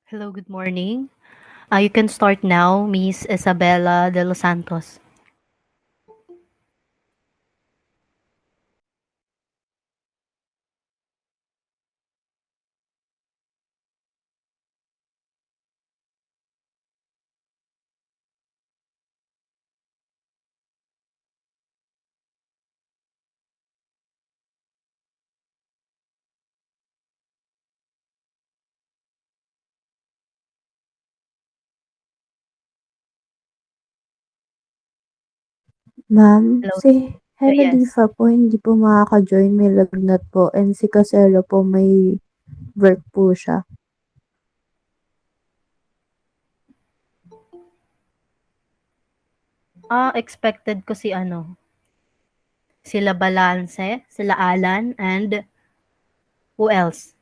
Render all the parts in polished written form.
Hello, good morning. You can start now, Miss Isabella de los Santos. Ma'am, Hello. si Hela Yes. Diva po hindi po makaka-join, may lagnat po, and si Casella po may work po siya. Expected ko si sila Balance, sila Alan, and who else?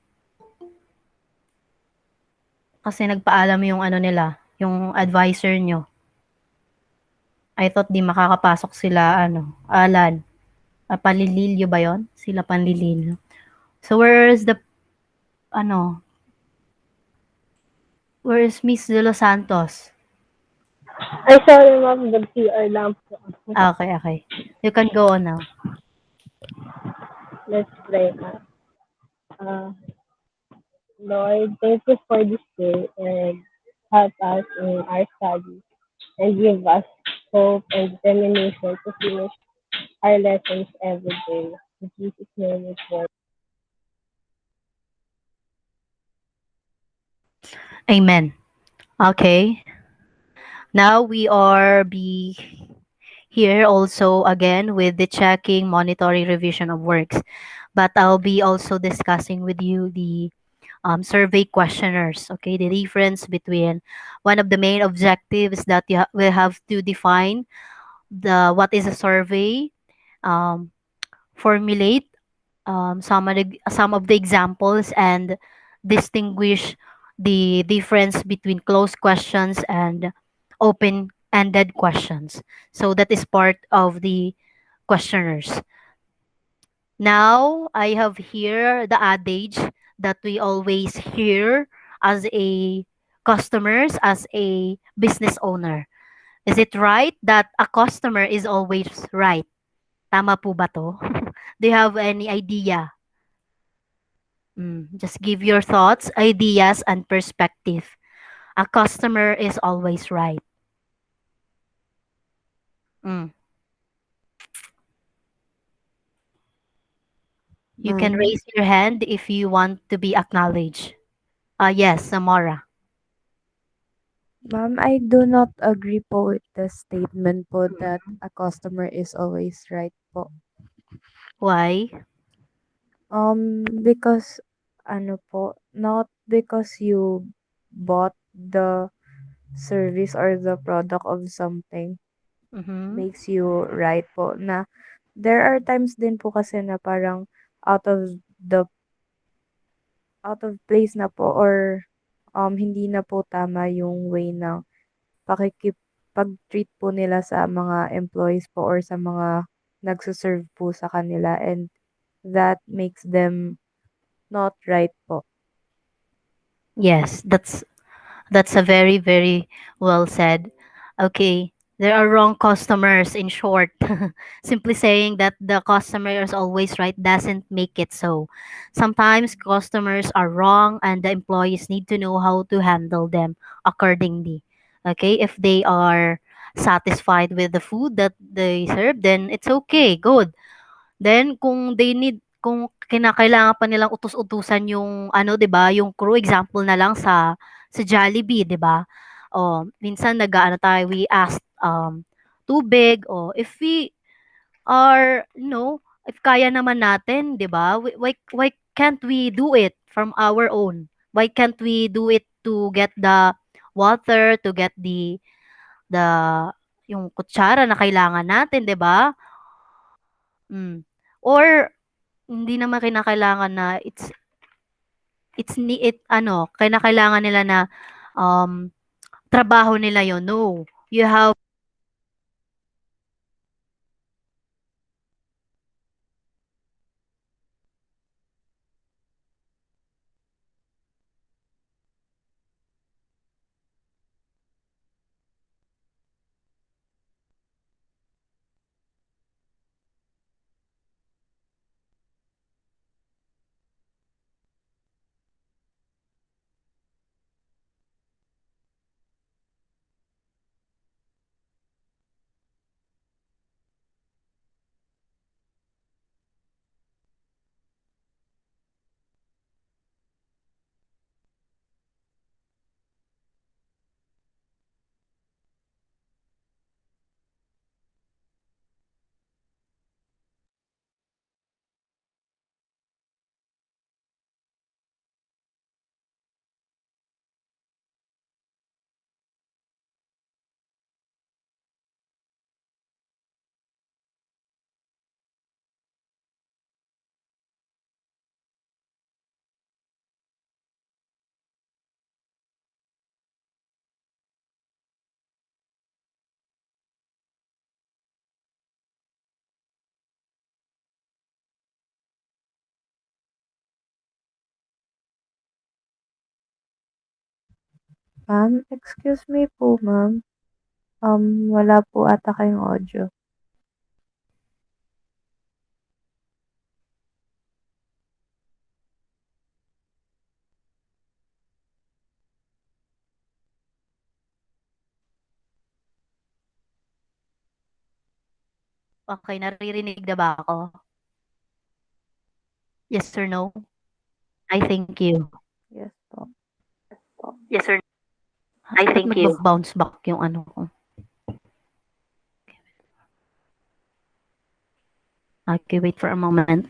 Kasi nagpaalam yung nila, yung advisor nyo. I thought di makakapasok sila, Alan. Panlililyo ba yon? Sila Panlililyo. So, ano, where is Miss De Los Santos? Ay, sorry ma'am, nag-CR lang po ako. Okay, okay. You can go on now. Let's pray, ma'am. Lord, thank you for this day and help us in our studies and give us hope and determination to finish our lessons every day. In Jesus' name we pray. Amen. Okay. Now we are be here also again with the checking, monitoring, revision of works. But I'll be also discussing with you the survey questionnaires. Okay, the difference between one of the main objectives that will have to define the what is a survey, um, formulate some of the examples, and distinguish the difference between closed questions and open-ended questions. So that is part of the questionnaires. Now, I have here the adage that we always hear as a customers, as a business owner. Is it right that a customer is always right? Tama po ba to? Do you have any idea? Just give your thoughts, ideas, and perspective. A customer is always right. Mm. You can Ma'am, raise your hand if you want to be acknowledged. Yes, Samora. ma'am, I do not agree po with the statement po that Mm. a customer is always right po. Why? Because ano po, not because you bought the service or the product of something Mm-hmm. makes you right po, na there are times din po kasi na parang out of the out of place na po, or hindi na po tama yung way ng pag-treat po nila sa mga employees po or sa mga nagse-serve po sa kanila, and that makes them not right po. Yes, that's a very, very well said. Okay. There are wrong customers, in short. Simply saying that the customer is always right doesn't make it so. Sometimes customers are wrong and the employees need to know how to handle them accordingly. Okay. If they are satisfied with the food that they serve, then it's okay. Good. Then kung kinakailangan pa nilang utus-utusan yung 'di ba, yung crew, example na lang sa Jollibee, 'di ba? Oh, minsan nag-aano tayo, we ask tubig, o if we are, if kaya naman natin, 'di ba? Why can't we do it from our own? Why can't we do it to get the water, to get the yung kutsara na kailangan natin, 'di ba? Or hindi naman kinakailangan na kinakailangan nila na um, trabaho nila yon. No, you have Excuse me po ma'am, wala po ata kayong audio. Okay, naririnig na ba ako? Yes or no? I thank you. Yes po. Yes, sir. I Ba't thank you. nagba-bounce back yung ano ko? Okay, wait for a moment.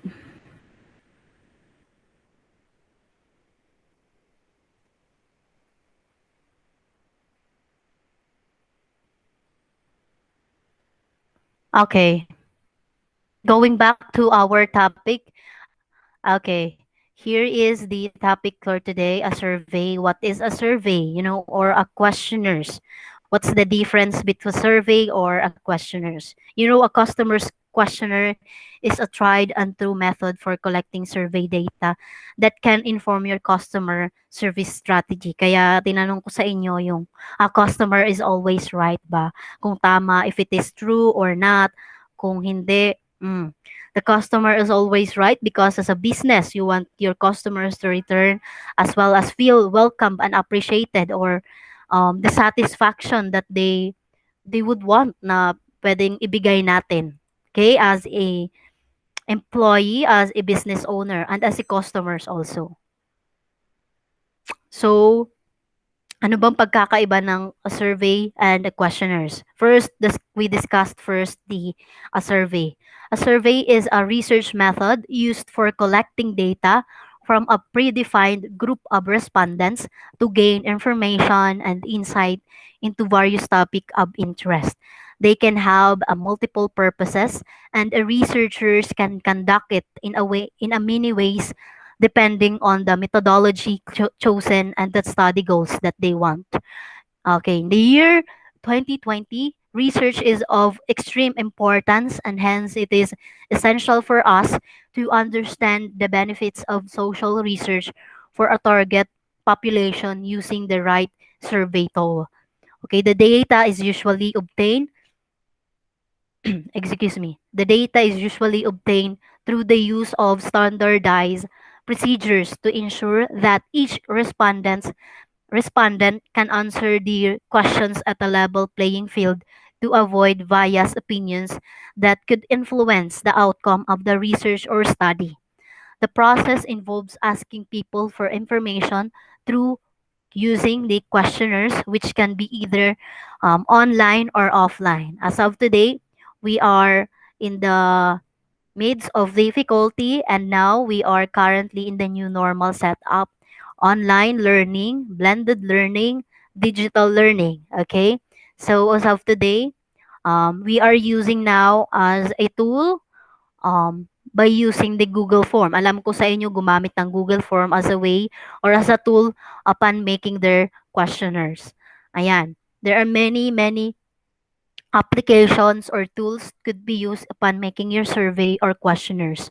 Okay, going back to our topic. Okay, here is the topic for today, a survey. What is a survey, or a questionnaires? What's the difference between a survey or a questionnaires? A customer's questionnaire is a tried and true method for collecting survey data that can inform your customer service strategy. Kaya tinanong ko sa inyo yung a customer is always right ba? Kung tama, if it is true or not. Kung hindi, the customer is always right because as a business, you want your customers to return as well as feel welcome and appreciated, or the satisfaction that they would want na pwedeng ibigay natin. Okay, as a employee, as a business owner, and as a customers also. So, ano bang pagkakaiba ng a survey and a questionnaires? First, we discussed first the a survey. A survey is a research method used for collecting data from a predefined group of respondents to gain information and insight into various topic of interest. They can have a multiple purposes, and researchers can conduct it in a many ways depending on the methodology chosen and the study goals that they want. Okay, in the year 2020, research is of extreme importance, and hence it is essential for us to understand the benefits of social research for a target population using the right survey tool. Okay, the data is usually obtained excuse me, the data is usually obtained through the use of standardized procedures to ensure that each respondent can answer the questions at a level playing field to avoid biased opinions that could influence the outcome of the research or study. The process involves asking people for information through using the questionnaires, which can be either online or offline. As of today, we are in the midst of difficulty, and now we are currently in the new normal setup: online learning, blended learning, digital learning. Okay, so as of today, we are using now as a tool by using the Google Form. Alam ko sa inyo gumamit ng Google Form as a way or as a tool upon making their questionnaires. Ayan. There are many applications or tools could be used upon making your survey or questionnaires.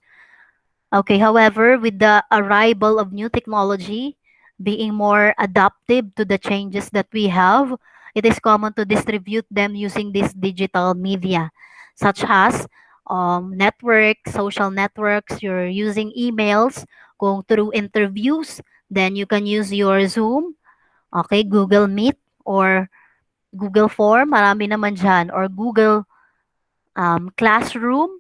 Okay, however, with the arrival of new technology, being more adaptive to the changes that we have, it is common to distribute them using this digital media, such as social networks. You're using emails, kung through interviews, then you can use your Zoom, okay, Google Meet, or Google Form, marami naman dyan, or Google Classroom,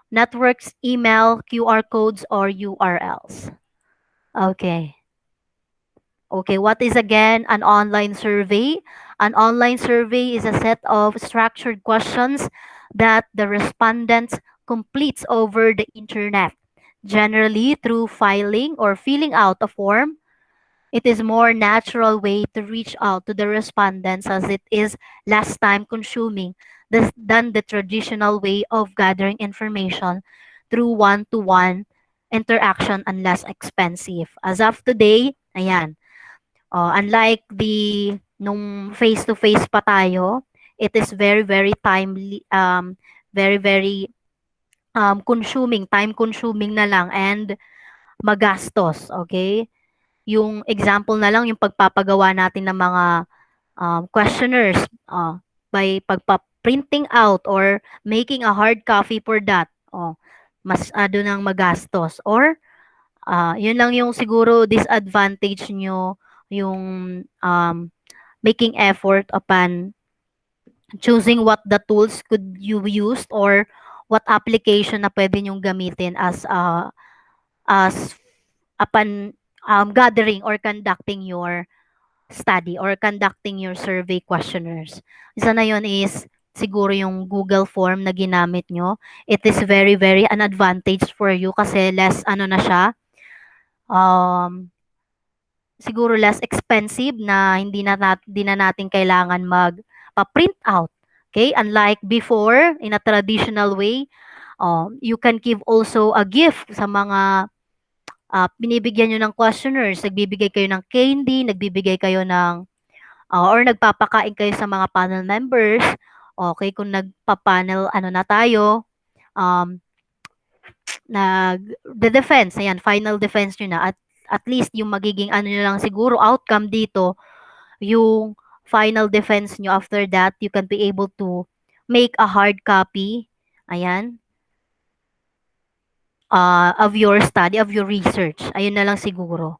networks, email, QR codes, or URLs. Okay. Okay, what is again an online survey? An online survey is a set of structured questions that the respondents completes over the internet, generally through filing or filling out a form. It is more natural way to reach out to the respondents as it is less time consuming than the traditional way of gathering information through one-to-one interaction and less expensive. As of today, ayan, unlike nung face-to-face pa tayo, it is very timely, very consuming, time consuming na lang and magastos, okay? yung example na lang yung pagpapagawa natin ng mga questionnaires by pagpa-printing out or making a hard copy for that. Mas ado ng magastos or yun lang yung siguro disadvantage nyo yung making effort upon choosing what the tools could you use or what application na pwede nyong gamitin as upon gathering or conducting your study or conducting your survey questionnaires. Isa na yun is siguro yung Google form na ginamit nyo. It is very, very an advantage for you kasi less ano na siya, um, siguro less expensive na hindi na natin kailangan pa-print out. Okay? Unlike before, in a traditional way, you can give also a gift sa mga binibigyan nyo ng questionnaires. Nagbibigay kayo ng candy, nagbibigay kayo ng or nagpapakain kayo sa mga panel members. Okay, kung nagpa-panel, ano na tayo, um, the defense, ayan, final defense nyo na. At least yung magiging ano nyo lang siguro outcome dito, yung final defense nyo after that, you can be able to make a hard copy, ayan, of your study, of your research. Ayun na lang siguro.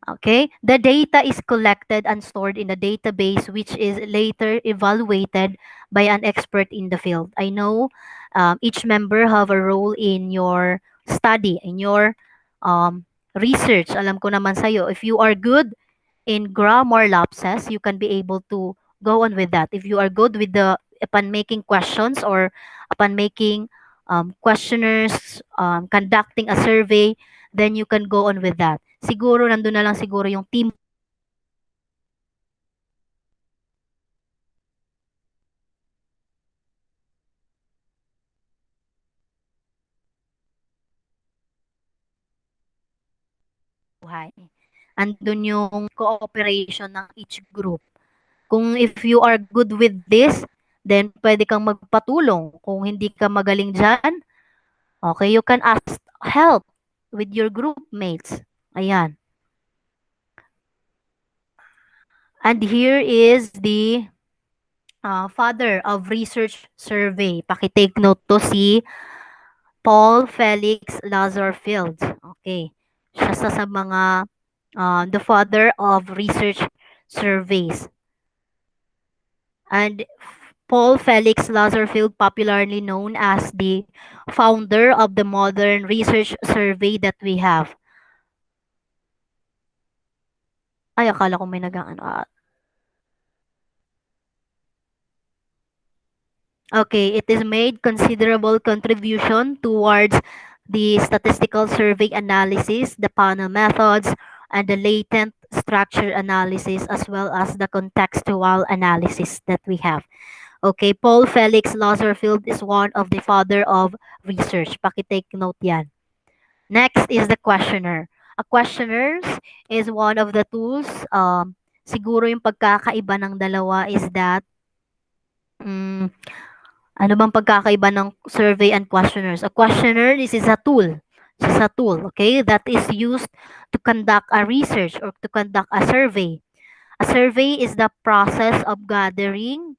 Okay, the data is collected and stored in a database which is later evaluated by an expert in the field. I know each member have a role in your study, in your research. Alam ko naman sa'yo, if you are good in grammar lapses, you can be able to go on with that. If you are good with upon making questions or upon making questionnaires, conducting a survey, then you can go on with that. Siguro nandun na lang siguro yung team buhay. Andun yung cooperation ng each group. Kung if you are good with this, then pwede kang magpatulong. Kung hindi ka magaling dyan, okay, you can ask help with your group mates. Ayan. And here is the father of research survey. Pakitake note to si Paul Felix Lazarfield. Okay. Siya sa mga the father of research surveys. And Paul Felix Lazarfield, popularly known as the founder of the modern research survey that we have. Ay, akala ko may Okay, it is made considerable contribution towards the statistical survey analysis, the panel methods, and the latent structure analysis, as well as the contextual analysis that we have. Okay, Paul Felix Lazarfield is one of the father of research. Pakitake note yan. Next is the questionnaire. A questionnaires is one of the tools. Siguro yung pagkakaiba ng dalawa is that ano bang pagkakaiba ng survey and questionnaires? A questionnaire, this is a tool. This is a tool, okay, that is used to conduct a research or to conduct a survey. A survey is the process of gathering,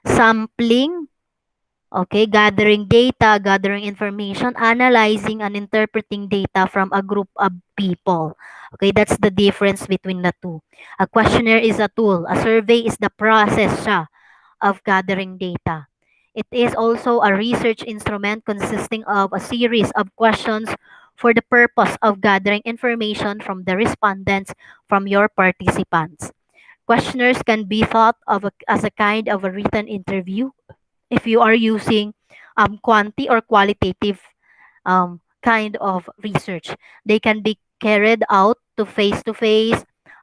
sampling, okay, gathering data, gathering information, analyzing and interpreting data from a group of people. Okay, that's the difference between the two. A questionnaire is a tool. A survey is the process siya of gathering data. It is also a research instrument consisting of a series of questions for the purpose of gathering information from the respondents from your participants. Questionnaires can be thought of as a kind of a written interview if you are using quanti or qualitative kind of research. They can be carried out to face,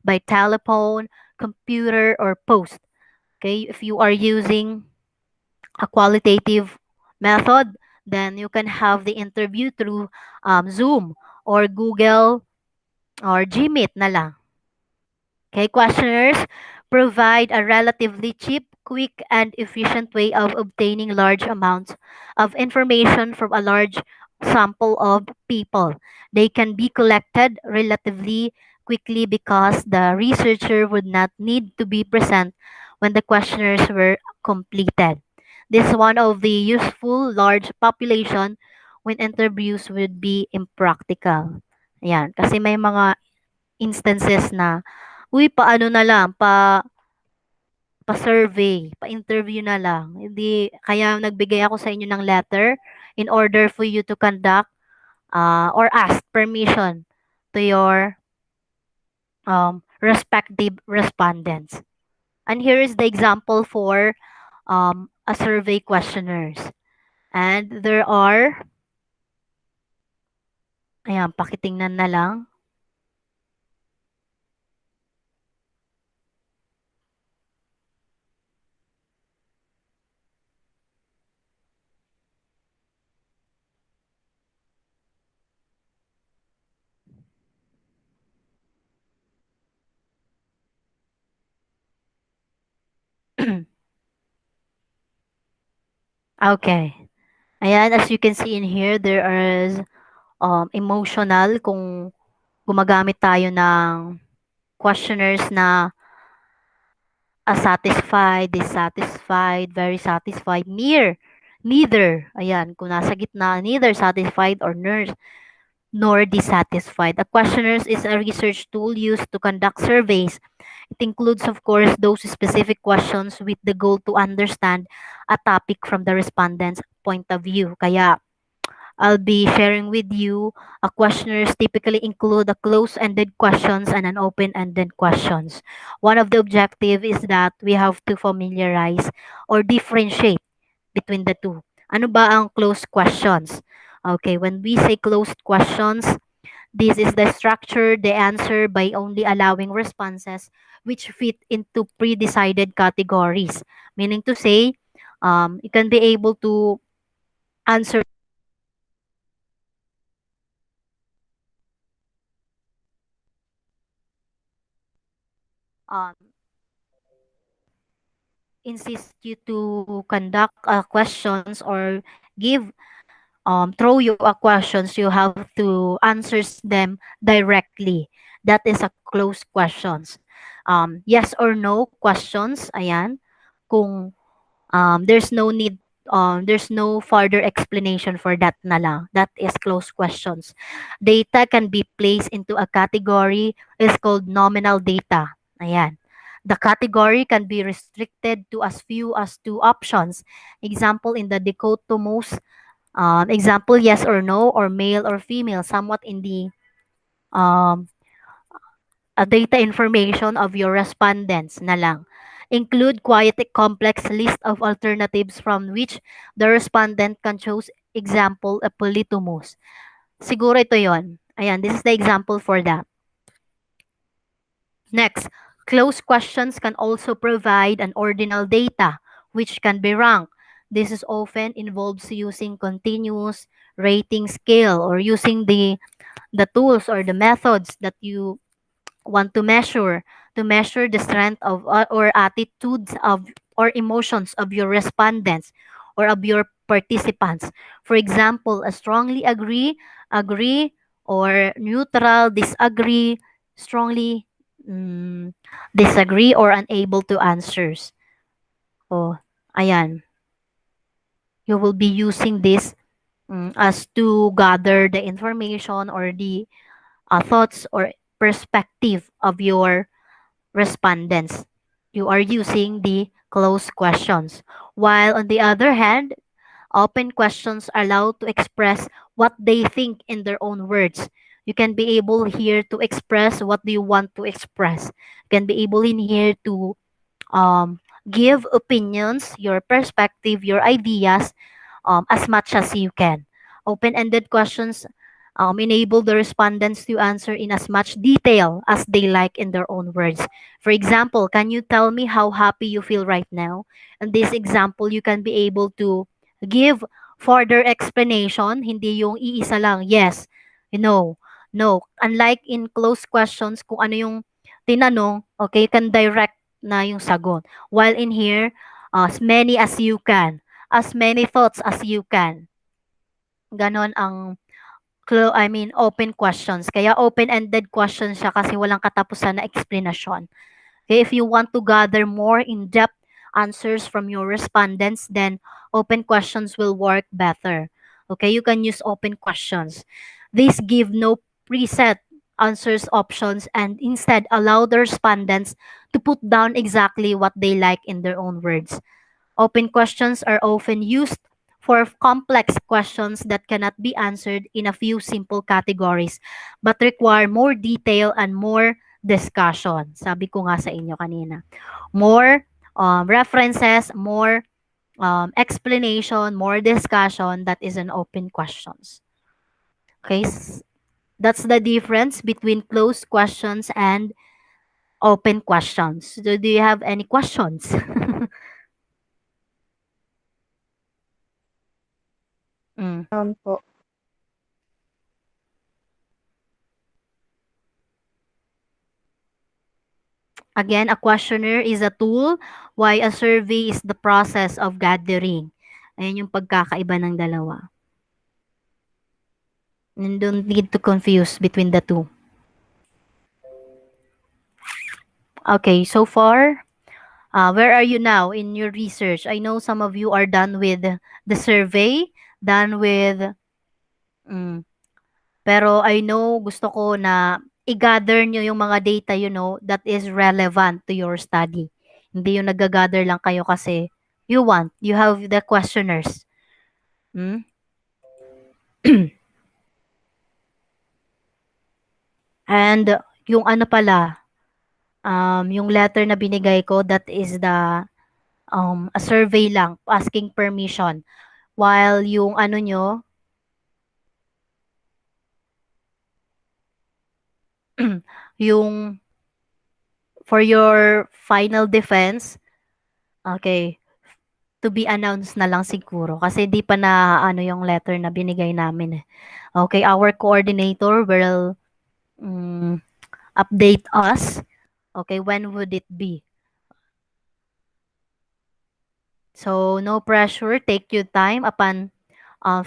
by telephone, computer, or post. Okay, if you are using a qualitative method, then you can have the interview through Zoom or Google or Gmeet na lang. Okay, questionnaires provide a relatively cheap, quick, and efficient way of obtaining large amounts of information from a large sample of people. They can be collected relatively quickly because the researcher would not need to be present when the questionnaires were completed. This is one of the useful large population when interviews would be impractical. Ayan, kasi may mga instances na, uy, paano na lang, pa-survey, pa-interview na lang. Hindi, kaya nagbigay ako sa inyo ng letter in order for you to conduct or ask permission to your respective respondents. And here is the example for a survey questionnaires. And there are, ayan, pakitingnan na lang. Okay. Ayan, as you can see in here, there is emotional kung gumagamit tayo ng questionnaires na satisfied, dissatisfied, very satisfied, neither. Ayan, kung nasa gitna, neither satisfied or nor dissatisfied. A questionnaires is a research tool used to conduct surveys. It includes, of course, those specific questions with the goal to understand a topic from the respondent's point of view. Kaya, I'll be sharing with you questionnaires typically include a close-ended questions and an open-ended questions. One of the objective is that we have to familiarize or differentiate between the two. Ano ba ang closed questions? Okay, when we say closed questions, this is the structure they answer by only allowing responses which fit into pre-decided categories. Meaning to say, you can be able to answer um, insist you to conduct questions or give throw you a questions, you have to answer them directly. That is a closed questions. Yes or no questions, ayan. Kung there's no further explanation for that na lang. That is closed questions. Data can be placed into a category is called nominal data. Ayan. The category can be restricted to as few as two options. Example in the dichotomous example, yes or no, or male or female, somewhat in the um, data information of your respondents na lang. Include quite a complex list of alternatives from which the respondent can choose. Example, a polytomos. Siguro ito yon. Ayan, this is the example for that. Next, closed questions can also provide an ordinal data, which can be ranked. This is often involves using continuous rating scale or using the tools or the methods that you want to measure the strength of or attitudes of or emotions of your respondents or of your participants. For example, a strongly agree, or neutral, disagree, strongly disagree, or unable to answers. Oh, ayan. You will be using this as to gather the information or the thoughts or perspective of your respondents. You are using the closed questions. While on the other hand, open questions are allowed to express what they think in their own words. You can be able here to express what do you want to express. You can be able in here to give opinions, your perspective, your ideas as much as you can. Open-ended questions enable the respondents to answer in as much detail as they like in their own words. For example, can you tell me how happy you feel right now? In this example, you can be able to give further explanation, hindi yung iisa lang, yes, no, no. Unlike in closed questions, kung ano yung tinanong, okay, you can direct na yung sagot. While in here, as many as you can, as many thoughts as you can. Ganon ang open questions. Kaya open-ended questions siya kasi walang katapusan na explanation. Okay, if you want to gather more in-depth answers from your respondents, then open questions will work better. Okay, you can use open questions. These give no preset answers options and instead allow the respondents to put down exactly what they like in their own words. Open questions are often used for complex questions that cannot be answered in a few simple categories but require more detail and more discussion. Sabi ko nga sa inyo kanina. More references, more explanation, more discussion, that is an open questions. Okay, that's the difference between closed questions and open questions. So do you have any questions? Mm. Po. Again, a questionnaire is a tool, while a survey is the process of gathering. Ayan yung pagkakaiba ng dalawa. And don't need to confuse between the two. Okay, so far, where are you now in your research? I know some of you are done with the survey, done with, mm, pero I know gusto ko na i-gather nyo yung mga data, that is relevant to your study. Hindi yung nag-gather lang kayo kasi you have the questionnaires. Hmm? And yung ano pala, yung letter na binigay ko, that is the a survey lang, asking permission. While yung ano nyo, yung for your final defense, okay, to be announced na lang siguro. Kasi di pa na ano yung letter na binigay namin eh. Okay, our coordinator will mm, update us. Okay, when would it be? So, no pressure. Take your time upon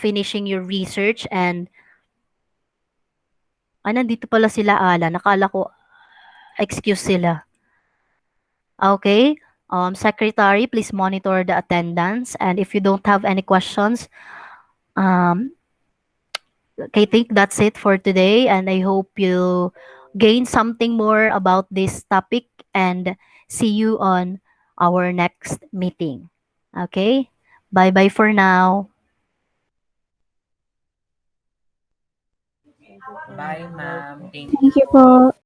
finishing your research and nandito pala sila Ala. Nakala ko excuse sila. Okay. Secretary, please monitor the attendance. And if you don't have any questions, um, I think that's it for today. And I hope you gain something more about this topic and see you on our next meeting. Okay. Bye bye for now. Thank you po, Bye, ma'am. Bye ma'am. po. Thank Thank you you. po.